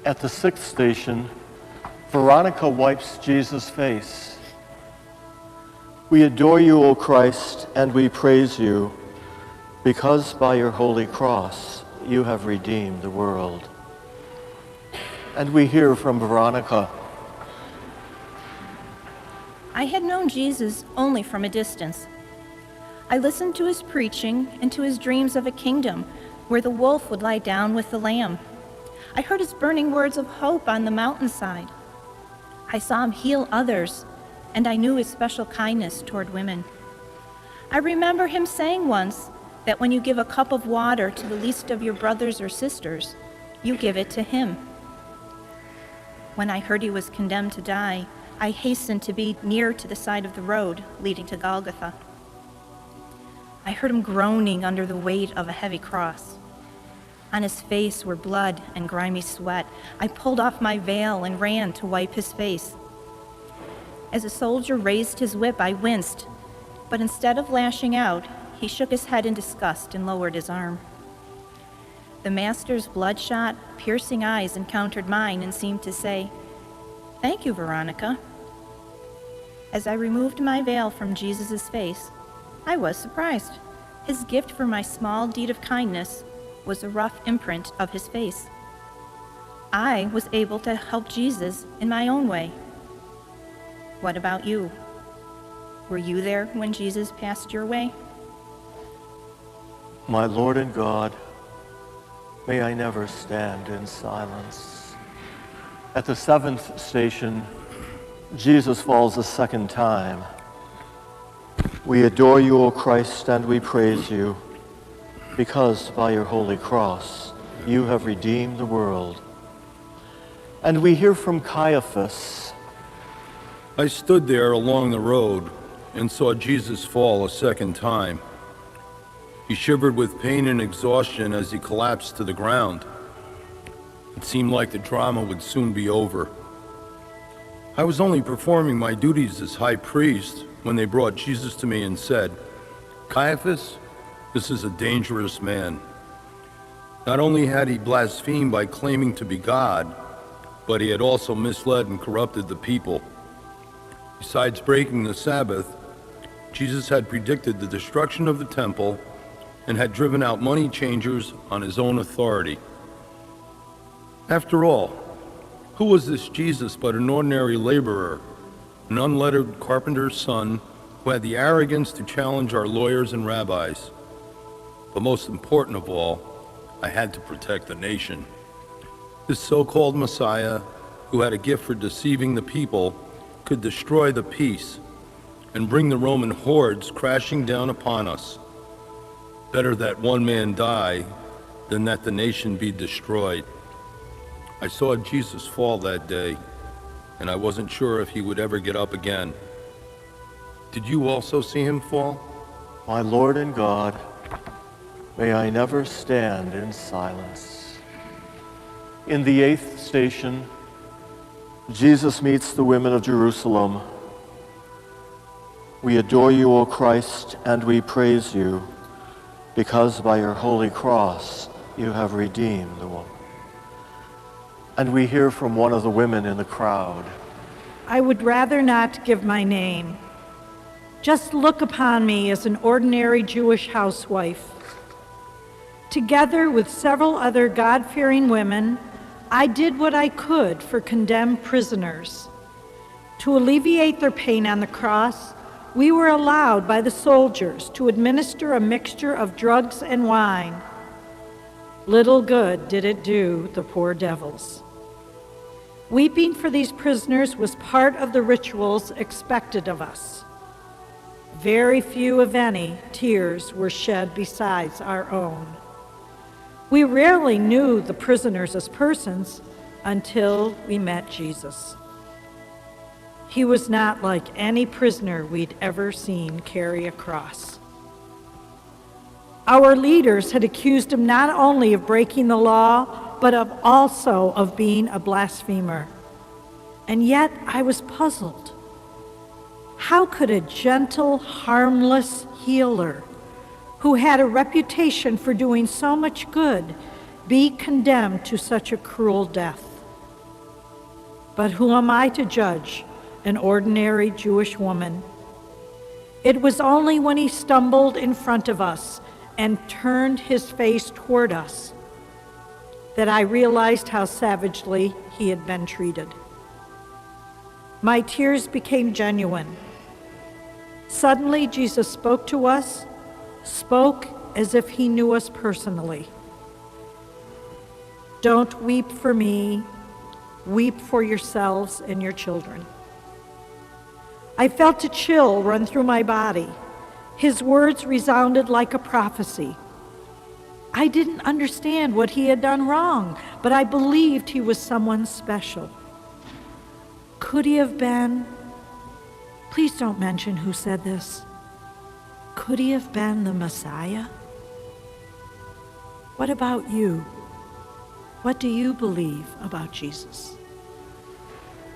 At the sixth station, Veronica wipes Jesus' face. We adore you, O Christ, and we praise you, because by your holy cross you have redeemed the world. And we hear from Veronica. I had known Jesus only from a distance. I listened to his preaching and to his dreams of a kingdom where the wolf would lie down with the lamb. I heard his burning words of hope on the mountainside. I saw him heal others, and I knew his special kindness toward women. I remember him saying once that when you give a cup of water to the least of your brothers or sisters, you give it to him. When I heard he was condemned to die, I hastened to be near to the side of the road leading to Golgotha. I heard him groaning under the weight of a heavy cross. On his face were blood and grimy sweat. I pulled off my veil and ran to wipe his face. As a soldier raised his whip, I winced, but instead of lashing out, he shook his head in disgust and lowered his arm. The master's bloodshot, piercing eyes encountered mine and seemed to say, "Thank you, Veronica." As I removed my veil from Jesus' face, I was surprised. His gift for my small deed of kindness was a rough imprint of his face. I was able to help Jesus in my own way. What about you? Were you there when Jesus passed your way? My Lord and God, may I never stand in silence. At the seventh station, Jesus falls a second time. We adore you, O Christ, and we praise you, because by your holy cross you have redeemed the world. And we hear from Caiaphas. I stood there along the road and saw Jesus fall a second time. He shivered with pain and exhaustion as he collapsed to the ground. It seemed like the drama would soon be over. I was only performing my duties as high priest when they brought Jesus to me and said, "Caiaphas, this is a dangerous man." Not only had he blasphemed by claiming to be God, but he had also misled and corrupted the people. Besides breaking the Sabbath, Jesus had predicted the destruction of the temple and had driven out money changers on his own authority. After all, who was this Jesus but an ordinary laborer, an unlettered carpenter's son who had the arrogance to challenge our lawyers and rabbis? But most important of all, I had to protect the nation. This so-called Messiah, who had a gift for deceiving the people, could destroy the peace and bring the Roman hordes crashing down upon us. Better that one man die than that the nation be destroyed. I saw Jesus fall that day, and I wasn't sure if he would ever get up again. Did you also see him fall? My Lord and God, may I never stand in silence. In the eighth station, Jesus meets the women of Jerusalem. We adore you, O Christ, and we praise you, because by your holy cross you have redeemed the world. And we hear from one of the women in the crowd. I would rather not give my name. Just look upon me as an ordinary Jewish housewife. Together with several other God-fearing women, I did what I could for condemned prisoners. To alleviate their pain on the cross, we were allowed by the soldiers to administer a mixture of drugs and wine. Little good did it do the poor devils. Weeping for these prisoners was part of the rituals expected of us. Very few, if any, tears were shed besides our own. We rarely knew the prisoners as persons until we met Jesus. He was not like any prisoner we'd ever seen carry a cross. Our leaders had accused him not only of breaking the law, but also of being a blasphemer. And yet I was puzzled. How could a gentle, harmless healer who had a reputation for doing so much good be condemned to such a cruel death? But who am I to judge an ordinary Jewish woman? It was only when he stumbled in front of us and turned his face toward us that I realized how savagely he had been treated. My tears became genuine. Suddenly, Jesus spoke to us, spoke as if he knew us personally. Don't weep for me, weep for yourselves and your children. I felt a chill run through my body. His words resounded like a prophecy. I didn't understand what he had done wrong, but I believed he was someone special. Could he have been? Please don't mention who said this. Could he have been the Messiah? What about you? What do you believe about Jesus?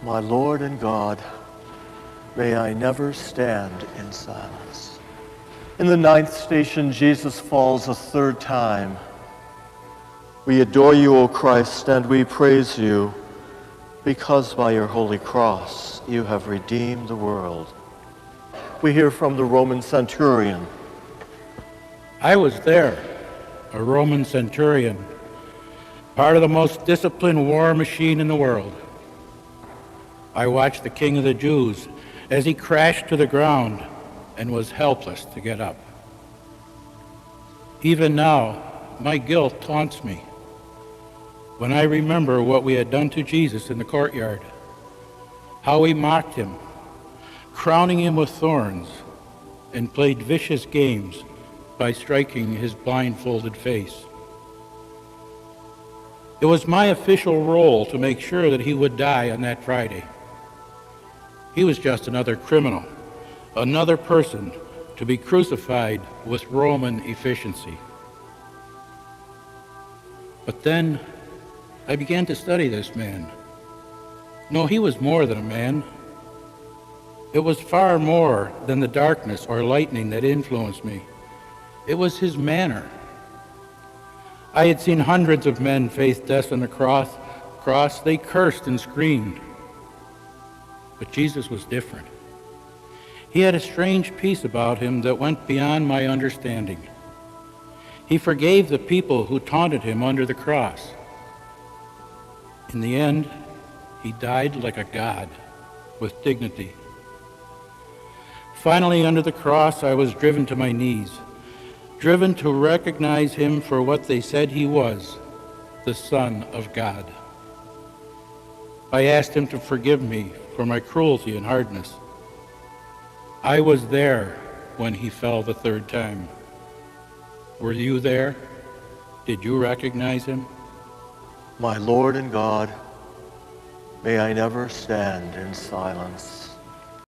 My Lord and God, may I never stand in silence. In the 9th station, Jesus falls a 3rd time. We adore you, O Christ, and we praise you, because by your holy cross you have redeemed the world. We hear from the Roman centurion. I was there, a Roman centurion, part of the most disciplined war machine in the world. I watched the King of the Jews as he crashed to the ground and was helpless to get up. Even now, my guilt taunts me when I remember what we had done to Jesus in the courtyard, how we mocked him, crowning him with thorns, and played vicious games by striking his blindfolded face. It was my official role to make sure that he would die on that Friday. He was just another criminal, another person to be crucified with Roman efficiency. But then I began to study this man. No, he was more than a man. It was far more than the darkness or lightning that influenced me. It was his manner. I had seen hundreds of men face death on the cross. They cursed and screamed. But Jesus was different. He had a strange peace about him that went beyond my understanding. He forgave the people who taunted him under the cross. In the end, he died like a god, with dignity. Finally, under the cross, I was driven to my knees, driven to recognize him for what they said he was, the Son of God. I asked him to forgive me for my cruelty and hardness. I was there when he fell the 3rd time. Were you there? Did you recognize him? My Lord and God, may I never stand in silence.